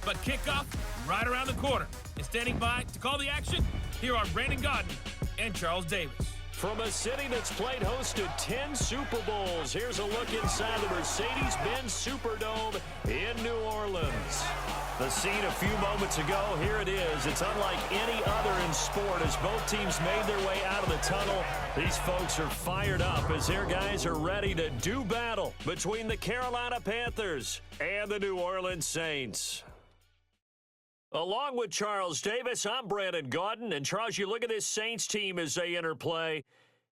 But kickoff right around the corner. And standing by to call the action, here are Brandon Gaudin and Charles Davis. From a city that's played host to 10 Super Bowls, here's a look inside the Mercedes-Benz Superdome in New Orleans. The scene a few moments ago, here it is. It's unlike any other in sport as both teams made their way out of the tunnel. These folks are fired up as their guys are ready to do battle between the Carolina Panthers and the New Orleans Saints. Along with Charles Davis, I'm Brandon Gaudin. And Charles, you look at this Saints team as they enter play.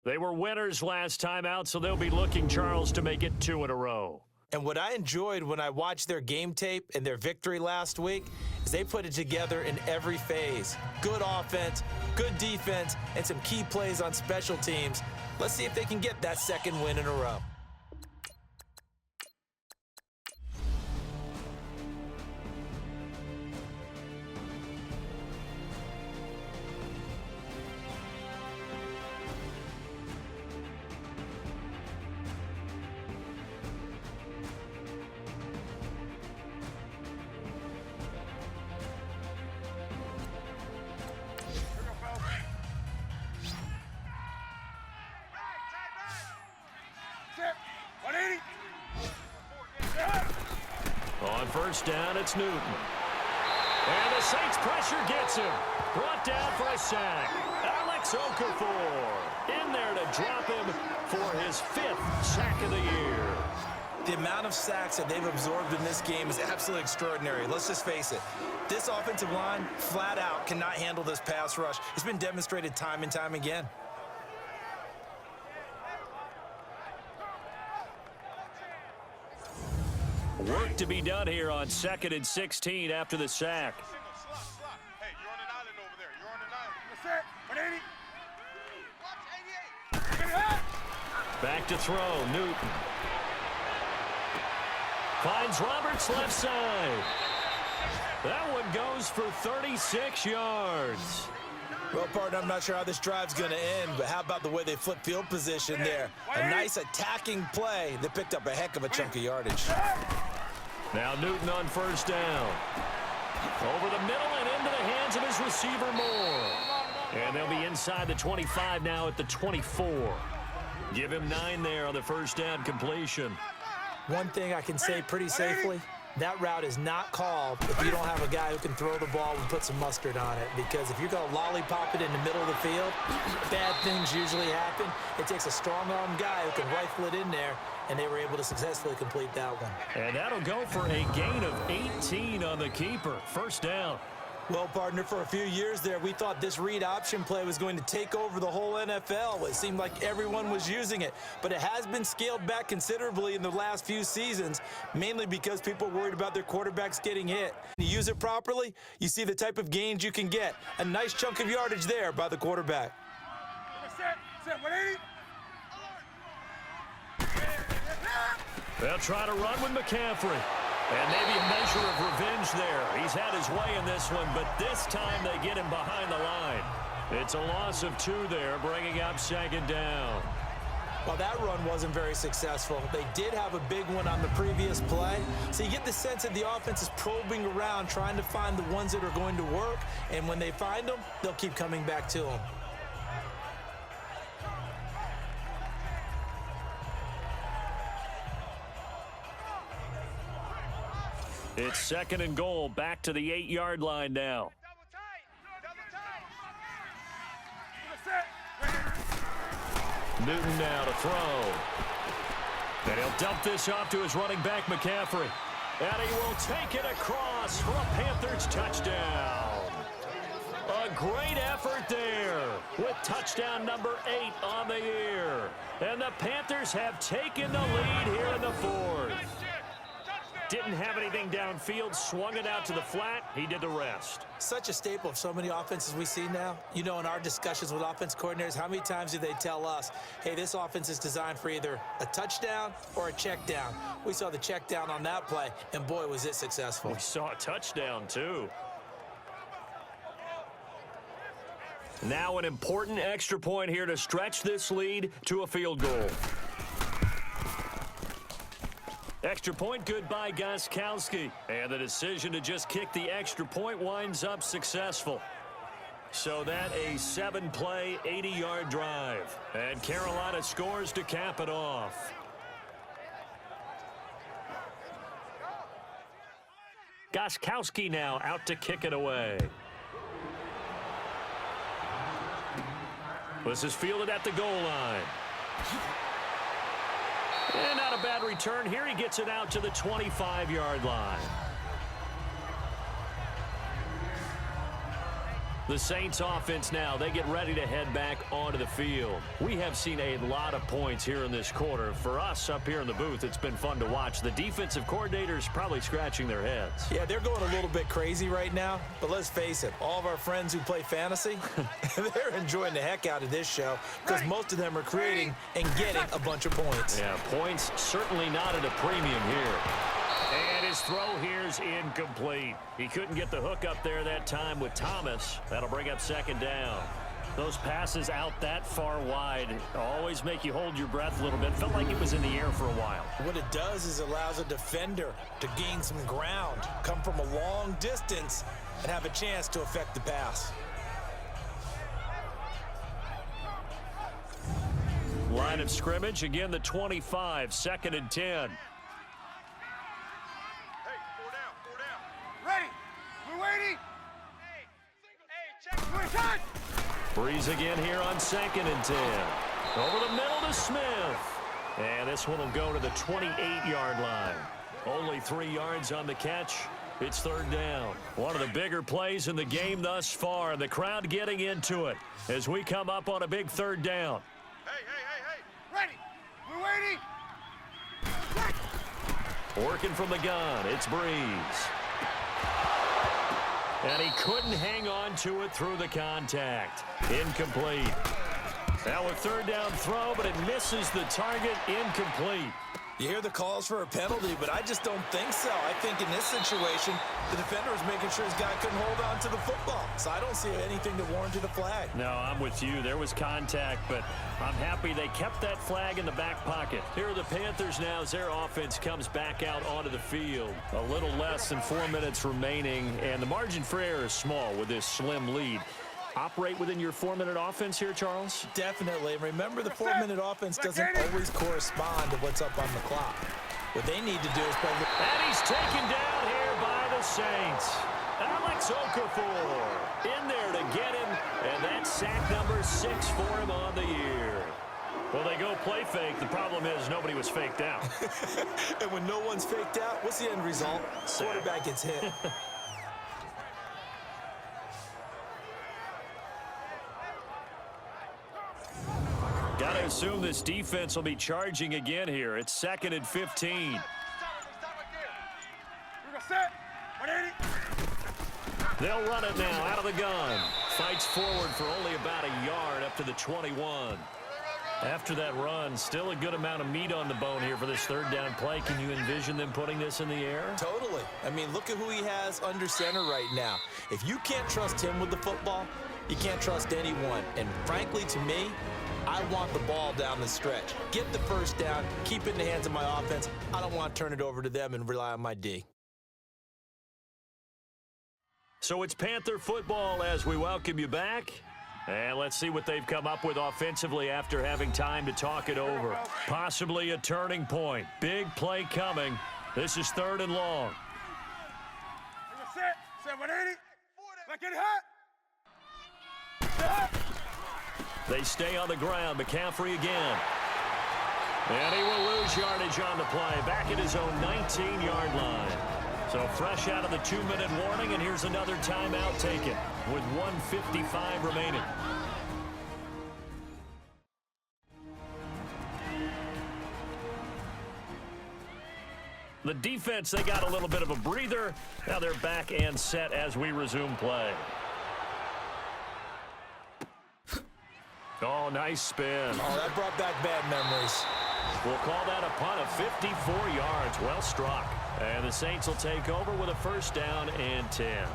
They were winners last time out, so they'll be looking, Charles, to make it 2 in a row. And what I enjoyed when I watched their game tape and their victory last week is they put it together in every phase. Good offense, good defense, and some key plays on special teams. Let's see if they can get that second win in a row. On first down, it's Newton. And the Saints pressure gets him. Brought down for a sack. Alex Okafor in there to drop him for his 5th sack of the year. The amount of sacks that they've absorbed in this game is absolutely extraordinary. Let's just face it. This offensive line, flat out, cannot handle this pass rush. It's been demonstrated time and time again. Work to be done here on 2nd and 16 after the sack. Hey, you're on an island over there. You're on an island. Back to throw, Newton. Finds Roberts left side. That one goes for 36 yards. Well, partner, I'm not sure how this drive's going to end, but how about the way they flip field position there? A nice attacking play that picked up a heck of a chunk of yardage. Now Newton on first down. Over the middle and into the hands of his receiver Moore. And they'll be inside the 25 now at the 24. Give him 9 there on the first down completion. One thing I can say pretty safely, that route is not called if you don't have a guy who can throw the ball and put some mustard on it. Because if you're going to lollipop it in the middle of the field, bad things usually happen. It takes a strong-arm guy who can rifle it in there, and they were able to successfully complete that one. And that'll go for a gain of 18 on the keeper. First down. Well, partner, for a few years there, we thought this read option play was going to take over the whole NFL. It seemed like everyone was using it, but it has been scaled back considerably in the last few seasons, mainly because people are worried about their quarterbacks getting hit. You use it properly, you see the type of gains you can get. A nice chunk of yardage there by the quarterback. They'll try to run with McCaffrey. And maybe a measure of revenge there. He's had his way in this one, but this time they get him behind the line. It's a loss of 2 there, bringing up 2nd down. Well, that run wasn't very successful. They did have a big one on the previous play. So you get the sense that the offense is probing around, trying to find the ones that are going to work. And when they find them, they'll keep coming back to them. It's 2nd and goal, back to the 8-yard line now. Newton now to throw. And he'll dump this off to his running back, McCaffrey. And he will take it across for a Panthers touchdown. A great effort there with touchdown number 8 on the year. And the Panthers have taken the lead here in the 4th. Didn't have anything downfield, swung it out to the flat. He did the rest. Such a staple of so many offenses we see now. You know, in our discussions with offense coordinators, how many times do they tell us, hey, this offense is designed for either a touchdown or a check down. We saw the check down on that play, and boy, was it successful. We saw a touchdown, too. Now an important extra point here to stretch this lead to a field goal. Extra point good by Gostkowski. And the decision to just kick the extra point winds up successful. So that a 7-play, 80-yard drive. And Carolina scores to cap it off. Gostkowski now out to kick it away. This is fielded at the goal line. And not a bad return here. He gets it out to the 25-yard line. The Saints offense now, they get ready to head back onto the field. We have seen a lot of points here in this quarter. For us up here in the booth, it's been fun to watch. The defensive coordinators probably scratching their heads. Yeah, they're going a little bit crazy right now, but let's face it, all of our friends who play fantasy, they're enjoying the heck out of this show because most of them are creating and getting a bunch of points. Yeah, points certainly not at a premium here. And his throw here's incomplete. He couldn't get the hook up there that time with Thomas. That'll bring up second down. Those passes out that far wide always make you hold your breath a little bit. Felt like it was in the air for a while. What it does is allows a defender to gain some ground, come from a long distance, and have a chance to affect the pass. Line of scrimmage, again the 25, 2nd and 10. Ready. We're waiting. Hey, check. Breeze again here on 2nd and 10. Over the middle to Smith. And this one will go to the 28-yard line. Only 3 yards on the catch. It's third down. One of the bigger plays in the game thus far. The crowd getting into it as we come up on a big third down. Hey. Ready. We're waiting. Working from the gun. It's Breeze. And he couldn't hang on to it through the contact. Incomplete. Now a third down throw, but it misses the target. Incomplete. You hear the calls for a penalty, but I just don't think so. I think in this situation, the defender was making sure his guy couldn't hold on to the football. So I don't see anything that warranted a flag. No, I'm with you. There was contact, but I'm happy they kept that flag in the back pocket. Here are the Panthers now as their offense comes back out onto the field. A little less than 4 minutes remaining, and the margin for error is small with this slim lead. Operate within your 4-minute offense here, Charles? Definitely. And remember, the 4-minute offense doesn't always correspond to what's up on the clock. What they need to do is play. And he's taken down here by the Saints. Alex Okafor in there to get him, and that's sack number 6 for him on the year. Well, they go play fake. The problem is nobody was faked out. And when no one's faked out, what's the end result? Quarterback gets hit. Got to assume this defense will be charging again here. It's 2nd and 15. Stop right there. We're set. 180. They'll run it now out of the gun. Fights forward for only about a yard up to the 21. After that run, still a good amount of meat on the bone here for this third down play. Can you envision them putting this in the air? Totally. I mean, look at who he has under center right now. If you can't trust him with the football, you can't trust anyone. And frankly, to me, I want the ball down the stretch. Get the first down, keep it in the hands of my offense. I don't want to turn it over to them and rely on my D. So it's Panther football as we welcome you back. And let's see what they've come up with offensively after having time to talk it over. Possibly a turning point. Big play coming. This is 3rd and long. Set. Set 180. Let's get hot. They stay on the ground. McCaffrey again. And he will lose yardage on the play. Back at his own 19-yard line. So fresh out of the 2-minute warning, and here's another timeout taken with 1:55 remaining. The defense, they got a little bit of a breather. Now they're back and set as we resume play. Oh, nice spin. Oh, that brought back bad memories. We'll call that a punt of 54 yards. Well struck. And the Saints will take over with a first down and 10.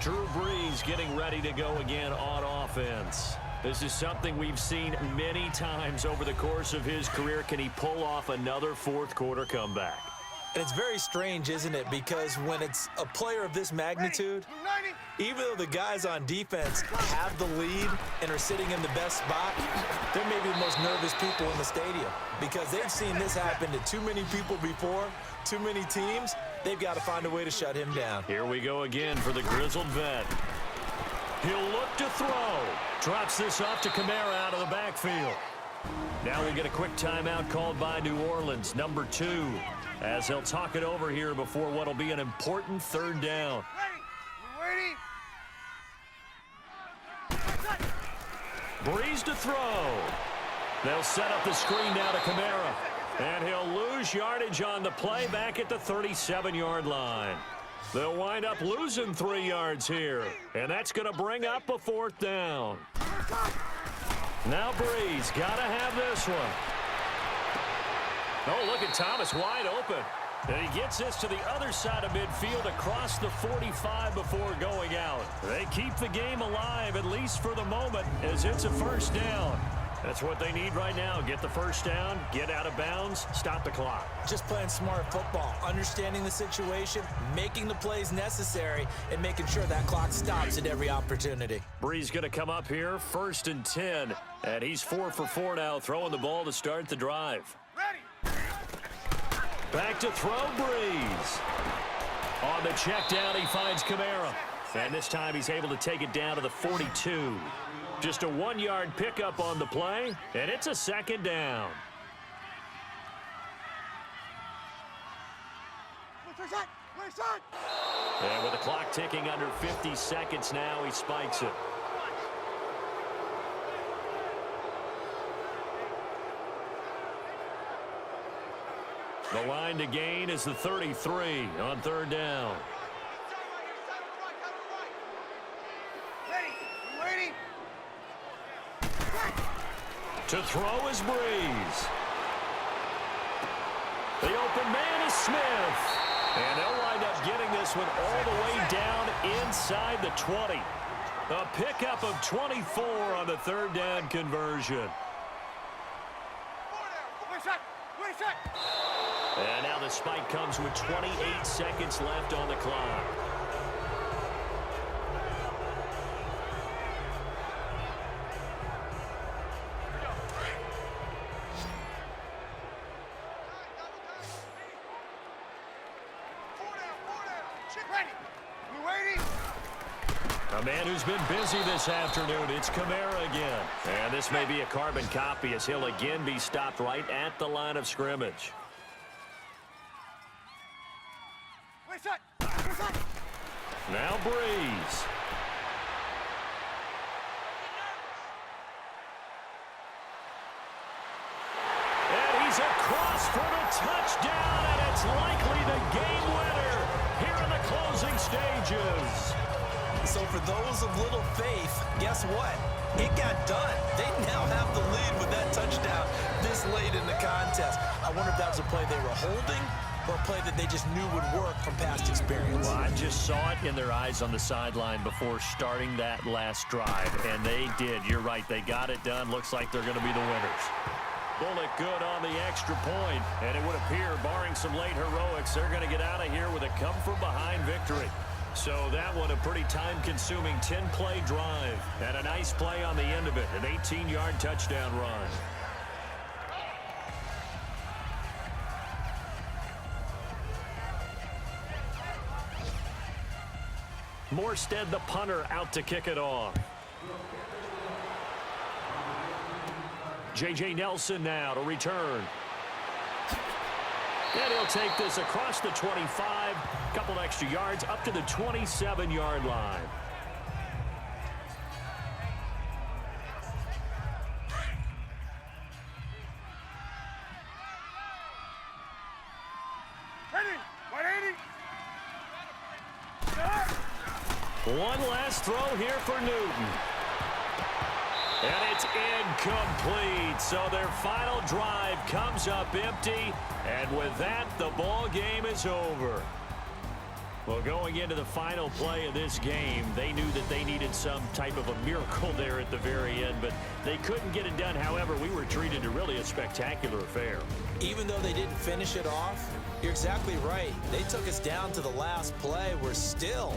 Drew Brees getting ready to go again on offense. This is something we've seen many times over the course of his career. Can he pull off another fourth quarter comeback? And it's very strange, isn't it? Because when it's a player of this magnitude, even though the guys on defense have the lead and are sitting in the best spot, they're maybe the most nervous people in the stadium because they've seen this happen to too many people before, too many teams. They've got to find a way to shut him down. Here we go again for the grizzled vet. He'll look to throw. Drops this off to Kamara out of the backfield. Now we'll get a quick timeout called by New Orleans, number 2, as they'll talk it over here before what will be an important third down. Breeze to throw. They'll set up the screen now to Kamara. And he'll lose yardage on the play back at the 37-yard line. They'll wind up losing 3 yards here. And that's going to bring up a 4th down. Now Breeze got to have this one. Oh, look at Thomas wide open. And he gets this to the other side of midfield across the 45 before going out. They keep the game alive, at least for the moment, as it's a 1st down. That's what they need right now. Get the 1st down, get out of bounds, stop the clock. Just playing smart football, understanding the situation, making the plays necessary, and making sure that clock stops at every opportunity. Breeze going to come up here, 1st and 10. And he's 4 for 4 now, throwing the ball to start the drive. Back to throw, Breeze. On the check down, he finds Kamara. And this time he's able to take it down to the 42. Just a 1-yard pickup on the play, and it's a 2nd down. And with the clock ticking under 50 seconds now, he spikes it. The line to gain is the 33 on 3rd down. To throw is Breeze. The open man is Smith. And they'll wind up getting this one all the way down inside the 20. A pickup of 24 on the 3rd down conversion. And now the spike comes with 28 seconds left on the clock. A man who's been busy this afternoon, it's Kamara again. And this may be a carbon copy as he'll again be stopped right at the line of scrimmage. Now Breeze. And he's across for the touchdown, and it's likely the game winner here in the closing stages. So for those of little faith, guess what? It got done. They now have the lead with that touchdown this late in the contest. I wonder if that was a play they were holding or a play that they just knew would work from past experience. Well, I just saw it in their eyes on the sideline before starting that last drive, and they did. You're right. They got it done. Looks like they're going to be the winners. Bullet good on the extra point, and it would appear, barring some late heroics, they're going to get out of here with a come-from-behind victory. So that one a pretty time-consuming 10-play drive, and a nice play on the end of it, an 18-yard touchdown run. Morstead, the punter, out to kick it off. J.J. Nelson now to return. And he'll take this across the 25, couple extra yards up to the 27-yard line. One last throw here for Newton. And it's incomplete. So their final drive comes up empty. And with that, the ball game is over. Well, going into the final play of this game, they knew that they needed some type of a miracle there at the very end, but they couldn't get it done. However, we were treated to really a spectacular affair. Even though they didn't finish it off, you're exactly right. They took us down to the last play. We're still